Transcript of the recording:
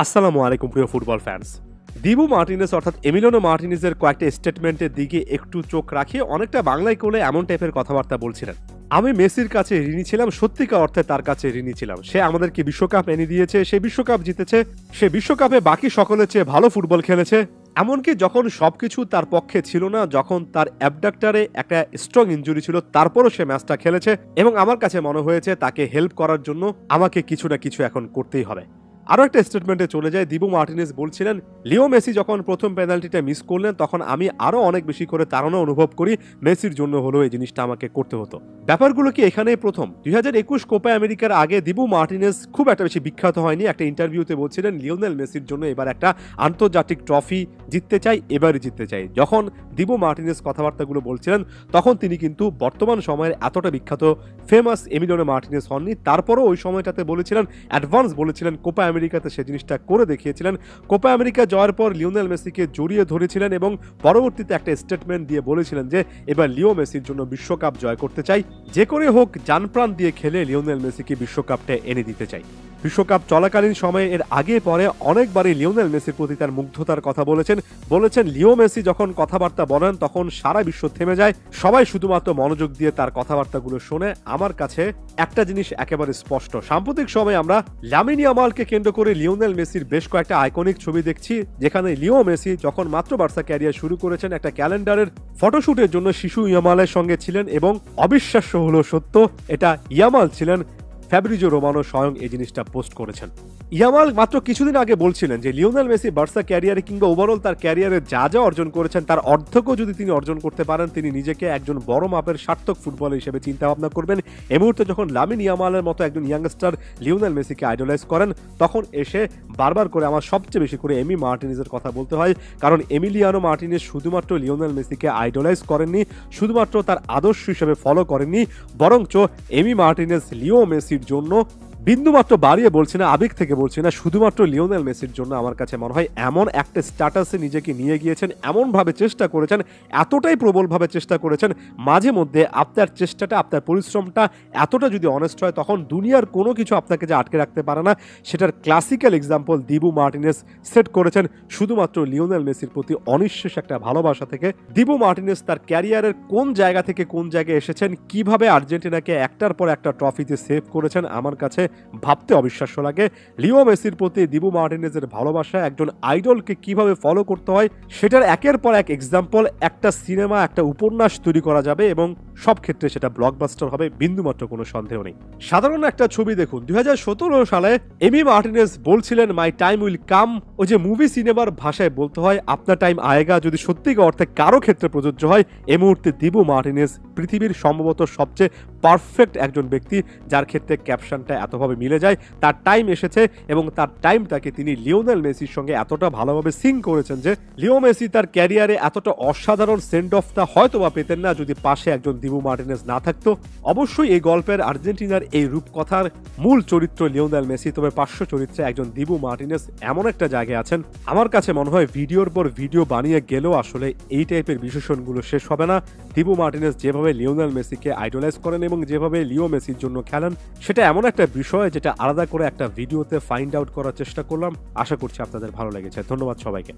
আসসালামু আলাইকুম প্রিয় ফুটবল ফ্যান্স। দিবু মার্টিনেজ অর্থাৎ এমিলিয়ানো মার্টিনেজের কয়েকটা স্টেটমেন্টের দিকে একটু চোখ রাখিয়ে অনেকটা বাংলায় করলে এমন টাইপের কথাবার্তা বলছিলেন। আমি মেসির কাছে ঋণী ছিলাম, সত্যিকার অর্থে তার কাছে ঋণী ছিলাম। সে আমাদেরকে বিশ্বকাপ এনে দিয়েছে, সে বিশ্বকাপ জিতেছে, সে বিশ্বকাপে বাকি সকলের চেয়ে ভালো ফুটবল খেলেছে। এমনকি যখন সবকিছু তার পক্ষে ছিল না, যখন তার অ্যাবডাক্টারে একটা স্ট্রং ইনজুরি ছিল, তারপরও সে ম্যাচটা খেলেছে এবং আমার কাছে মনে হয়েছে তাকে হেল্প করার জন্য আমাকে কিছু না কিছু এখন করতেই হবে। আরও একটা স্টেটমেন্টে চলে যায়, দিবু মার্টিনেজ বলছিলেন লিও মেসি যখন প্রথম পেনাল্টিটা মিস করলেন তখন আমি আরও অনেক বেশি করে তাড়না অনুভব করি, মেসির জন্য হলেও এই জিনিসটা আমাকে করতে হতো। ব্যাপারগুলো কি এখানেই প্রথম? 2021 কোপা আমেরিকার আগে দিবু মার্টিনেজ খুব একটা বেশি বিখ্যাত হয়নি। একটা ইন্টারভিউতে বলছিলেন লিওনেল মেসির জন্য এবার একটা আন্তর্জাতিক ট্রফি জিততে চাই, এবারই জিততে চাই। যখন দিবু মার্টিনেজ কথাবার্তাগুলো বলছিলেন তখন তিনি কিন্তু বর্তমান সময়ের এতটা বিখ্যাত ফেমাস এমিলিয়ানো মার্টিনেজ হননি। তারপরও ওই সময়টাতে বলেছিলেন, অ্যাডভান্স বলেছিলেন, কোপা আমেরিকাতে সে জিনিসটা করে দেখিয়েছিলেন। কোপা আমেরিকা জয়ের পর লিওনেল মেসিকে জড়িয়ে ধরেছিলেন এবং পরবর্তীতে একটা স্টেটমেন্ট দিয়ে বলেছিলেন যে এবার লিও মেসির জন্য বিশ্বকাপ জয় করতে চাই, যে করে হোক জানপ্রাণ দিয়ে খেলে লিওনেল মেসিকে বিশ্বকাপটা এনে দিতে চাই। বিশ্বকাপ চলাকালীন সময়ে এর আগে পরে অনেকবারই লিওনেল মেসির প্রতি তার মুগ্ধতার কথা বলেছেন লিও মেসি যখন কথাবার্তা বলেন তখন সারা বিশ্ব থেমে যায়, সবাই শুধুমাত্র মনোযোগ দিয়ে তার কথাবার্তাগুলো শোনে। আমার কাছে একটা জিনিস একেবারে স্পষ্ট, সাম্প্রতিক সময়ে আমরা লামিন ইয়ামালকে কেন্দ্র করে লিওনেল মেসির বেশ কয়েকটা আইকনিক ছবি দেখছি, যেখানে লিও মেসি যখন মাত্র বার্সা ক্যারিয়ার শুরু করেছেন একটা ক্যালেন্ডারের ফটোশুটের জন্য শিশু ইয়ামালের সঙ্গে ছিলেন এবং অবিশ্বাস্য হলো সত্য, এটা ইয়ামাল ছিলেন। ফ্যাব্রিজো রোমানো স্বয়ং এই জিনিসটা পোস্ট করেছেন। ইয়ামাল মাত্র কিছুদিন আগে বলছিলেন যে লিওনেল মেসি বার্সা ক্যারিয়ারে কিংবা ওভারঅল তার ক্যারিয়ারে যা যা অর্জন করেছেন তার অর্ধেকও যদি তিনি অর্জন করতে পারেন তিনি নিজেকে একজন বড় মাপের সার্থক ফুটবলার হিসেবে চিন্তা ভাবনা করবেন। এই মুহূর্তে যখন লামিন ইয়ামালের মতো একজন ইয়াংস্টার লিওনেল মেসিকে আইডলাইজ করেন তখন এসে বারবার করে আমার সবচেয়ে বেশি করে এমি মার্টিনেজের কথা বলতে হয়, কারণ এমিলিয়ানো মার্টিনেজ শুধুমাত্র লিওনেল মেসিকে আইডলাইজ করেননি, শুধুমাত্র তার আদর্শ হিসেবে ফলো করেননি, বরঞ্চ এমি মার্টিনেজ লিও মেসির জন্য বিন্দুমাত্র বাড়িয়ে বলছি না, আবেগ থেকে বলছি না, শুধুমাত্র লিওনেল মেসির জন্য আমার কাছে মনে হয় এমন একটা স্ট্যাটাসে নিজেকে নিয়ে গিয়েছেন, এমনভাবে চেষ্টা করেছেন, এতটাই প্রবলভাবে চেষ্টা করেছেন, মাঝে মধ্যে আপনার চেষ্টাটা, আপনার পরিশ্রমটা এতটা যদি অনেস্ট হয় তখন দুনিয়ার কোনো কিছু আপনাকে যে আটকে রাখতে পারে না, সেটার classical example Dibu Martinez set করেছেন শুধুমাত্র লিওনেল মেসির প্রতি অনিঃশেষ একটা ভালোবাসা থেকে। দিবু মার্টিনেজ তার ক্যারিয়ারের কোন জায়গা থেকে কোন জায়গায় এসেছেন, কিভাবে আর্জেন্টিনাকে একটার পর একটা ট্রফিতে সেভ করেছেন, আমার কাছে ভাবতে অবিশ্বাস্য লাগে। লিও মেসির প্রতি দিবু মার্টিনেজের ভালোবাসা, একজন আইডলকে কিভাবে ফলো করতে হয় সেটার একের পর এক এক্সাম্পল, একটা সিনেমা, একটা উপন্যাস তৈরি করা যাবে এবং সব ক্ষেত্রে সেটা ব্লকবাস্টার হবে, বিন্দুমাত্র কোনো সন্দেহ নেই। সাধারণ একটা ছবি দেখুন, 2017 সালে এমি মার্টিনেজ বলছিলেন মাই টাইম উইল কাম। ওই যে মুভি সিনেমার ভাষায় বলতে হয় আপনার টাইম আয়েগা, যদি সত্যিকার অর্থে কারো ক্ষেত্রে প্রযোজ্য হয় এই মুহূর্তে দিবু মার্টিনেজ পৃথিবীর সম্ভবত সবচেয়ে পারফেক্ট একজন ব্যক্তি যার ক্ষেত্রে ক্যাপশনটা এতভাবে মিলে যায়। তার টাইম এসেছে এবং তার টাইমটাকে তিনি লিওনেল মেসির সঙ্গে এতটা ভালোভাবে সিং করেছেন যে লিও মেসি তার ক্যারিয়ারে এতটা অসাধারণ সেন্ড অফটা হয়তো বা পেতেন না যদি পাশে একজন দিবু মার্টিনেজ না থাকতো। অবশ্যই এই গল্পের আর্জেন্টিনার এই রূপকথার মূল চরিত্র লিওনেল মেসি, তবে পার্শ্ব চরিত্রে একজন দিবু মার্টিনেজ এমন একটা জায়গায় আছেন, আমার কাছে মনে হয় ভিডিওর পর ভিডিও বানিয়ে গেলেও আসলে এই টাইপের বিশেষণগুলো শেষ হবে না। দিবু মার্টিনেজ যেভাবে লিওনেল মেসিকে আইডলাইজ করেন এবং যেভাবে লিও মেসির জন্য খেলেন সেটা এমন একটা বিষয় যেটা আলাদা করে একটা ভিডিওতে ফাইন্ড আউট করার চেষ্টা করলাম। আশা করছি আপনাদের ভালো লেগেছে। ধন্যবাদ সবাইকে।